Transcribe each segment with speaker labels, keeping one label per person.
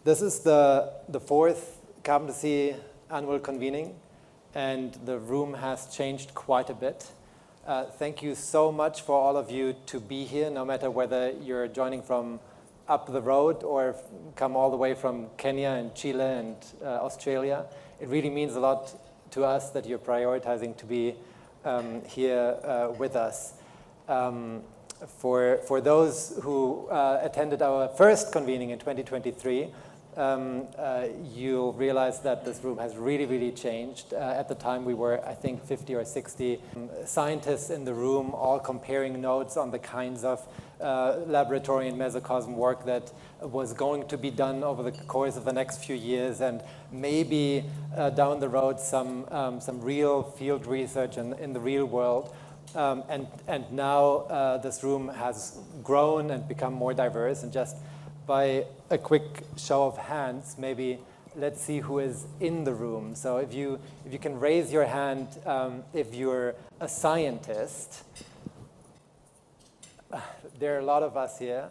Speaker 1: This is the fourth Carbon to Sea annual convening, and the room has changed quite a bit. Thank you so much for all of you to be here, no matter whether you're joining from up the road or come all the way from Kenya and Chile and Australia. It really means a lot to us that you're prioritizing to be here with us. For those who attended our first convening in 2023, you'll realize that this room has really changed. At the time, we were, I think, 50 or 60 scientists in the room, all comparing notes on the kinds of laboratory and mesocosm work that was going to be done over the course of the next few years, and maybe down the road some real field research in the real world. And now this room has grown and become more diverse, and just by a quick show of hands, maybe let's see who is in the room. So if you can raise your hand if you're a scientist. There are a lot of us here.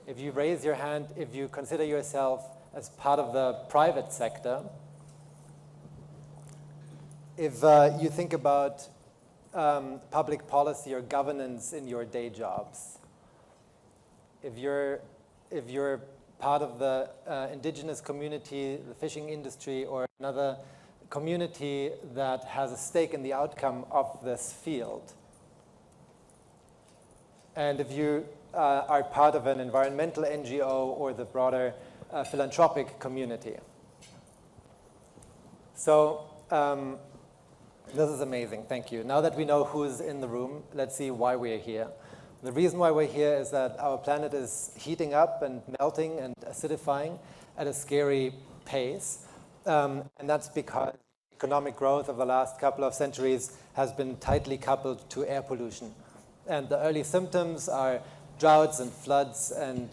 Speaker 1: If you raise your hand, if you consider yourself as part of the private sector. If you think about public policy or governance in your day jobs. If you're part of the indigenous community, the fishing industry, or another community that has a stake in the outcome of this field. And if you are part of an environmental NGO or the broader philanthropic community. So this is amazing, thank you. Now that we know who's in the room, let's see why we're here. The reason why we're here is that our planet is heating up and melting and acidifying at a scary pace. And that's because economic growth of the last couple of centuries has been tightly coupled to air pollution. And the early symptoms are droughts and floods and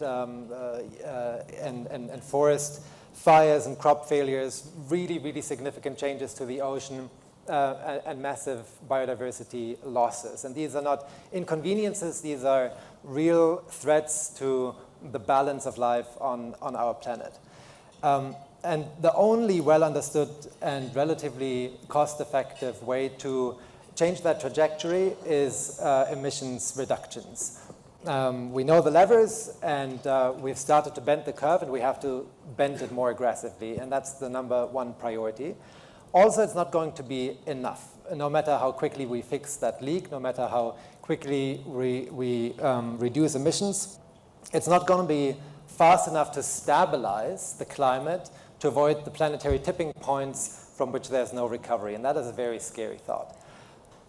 Speaker 1: forest fires and crop failures, really significant changes to the ocean, and massive biodiversity losses. And these are not inconveniences, these are real threats to the balance of life on our planet. And the only well understood and relatively cost-effective way to change that trajectory is emissions reductions. We know the levers, and we've started to bend the curve, and we have to bend it more aggressively, and that's the number one priority. Also, it's not going to be enough. No matter how quickly we fix that leak, no matter how quickly we reduce emissions, it's not going to be fast enough to stabilize the climate to avoid the planetary tipping points from which there's no recovery. And that is a very scary thought.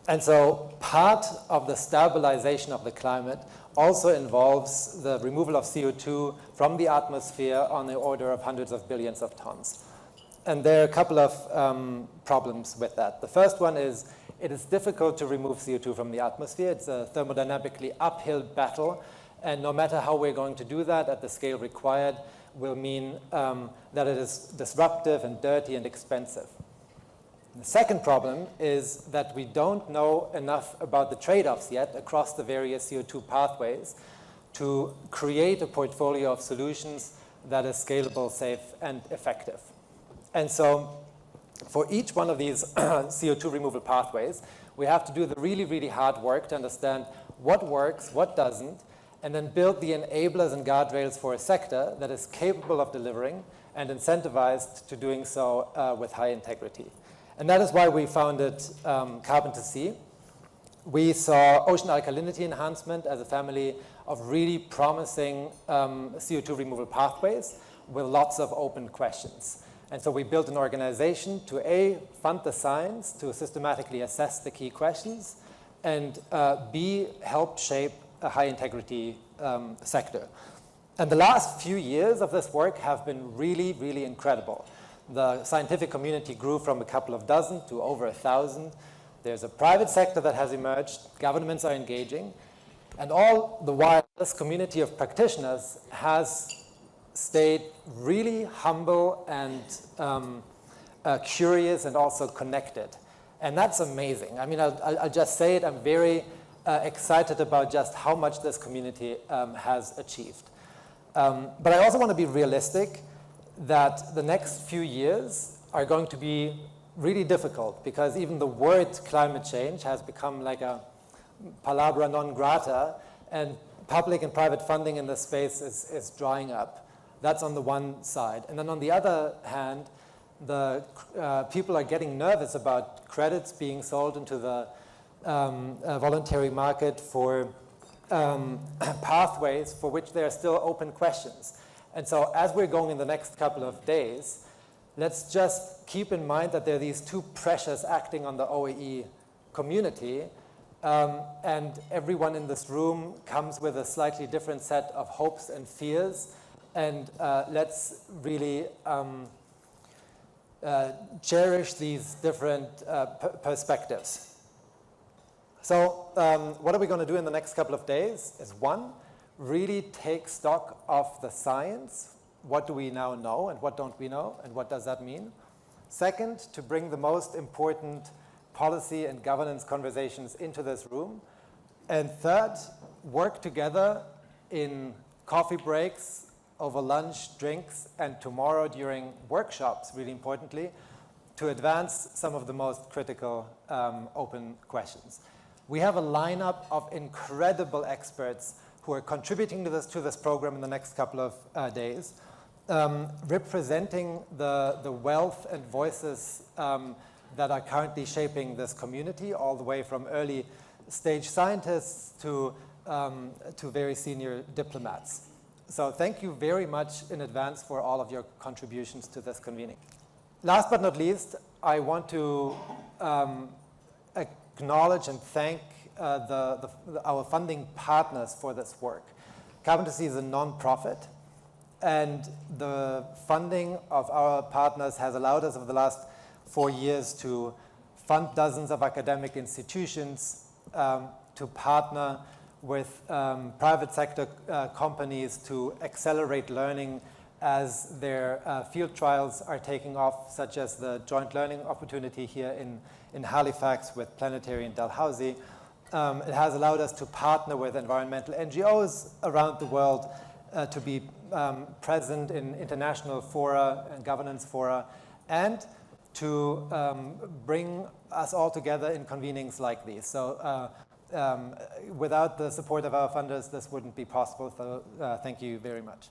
Speaker 1: And so part of the stabilization of the climate also involves the removal of CO2 from the atmosphere on the order of hundreds of billions of tons. And there are a couple of problems with that. The first one is it is difficult to remove CO2 from the atmosphere. It's a thermodynamically uphill battle. And no matter how we're going to do that at the scale required will mean that it is disruptive and dirty and expensive. The second problem is that we don't know enough about the trade-offs yet across the various CO2 pathways to create a portfolio of solutions that is scalable, safe, and effective. And so for each one of these CO2 removal pathways, we have to do the really hard work to understand what works, what doesn't, and then build the enablers and guardrails for a sector that is capable of delivering and incentivized to doing so with high integrity. And that is why we founded Carbon to Sea. We saw ocean alkalinity enhancement as a family of really promising CO2 removal pathways with lots of open questions. And so we built an organization to A, fund the science, to systematically assess the key questions, and B, help shape a high integrity sector. And the last few years of this work have been really incredible. The scientific community grew from a couple of dozen to over 1,000. There's a private sector that has emerged, governments are engaging, and all the while this community of practitioners has stayed really humble and curious and also connected. And that's amazing. I mean, I'll just say it, I'm very excited about just how much this community has achieved. But I also want to be realistic. that the next few years are going to be really difficult, because even the word climate change has become like a palabra non grata, and public and private funding in this space is drying up. That's on the one side. And then on the other hand, the people are getting nervous about credits being sold into the voluntary market for pathways for which there are still open questions. And so as we're going in the next couple of days, let's just keep in mind that there are these two pressures acting on the OEE community, and everyone in this room comes with a slightly different set of hopes and fears, and let's really cherish these different perspectives. So what are we going to do in the next couple of days is, one, really take stock of the science. What do we now know and what don't we know, and what does that mean? Second, to bring the most important policy and governance conversations into this room. And third, work together in coffee breaks, over lunch, drinks, and tomorrow during workshops, really importantly, to advance some of the most critical open questions. We have a lineup of incredible experts who are contributing to this program in the next couple of days, representing the wealth and voices that are currently shaping this community, all the way from early stage scientists to very senior diplomats. So thank you very much in advance for all of your contributions to this convening. Last but not least, I want to acknowledge and thank our funding partners for this work. Carbon to Sea is a non-profit, and the funding of our partners has allowed us over the last 4 years to fund dozens of academic institutions, to partner with private sector companies to accelerate learning as their field trials are taking off, such as the joint learning opportunity here in Halifax with Planetary and Dalhousie. It has allowed us to partner with environmental NGOs around the world to be present in international fora and governance fora, and to bring us all together in convenings like these. So without the support of our funders, this wouldn't be possible. So thank you very much.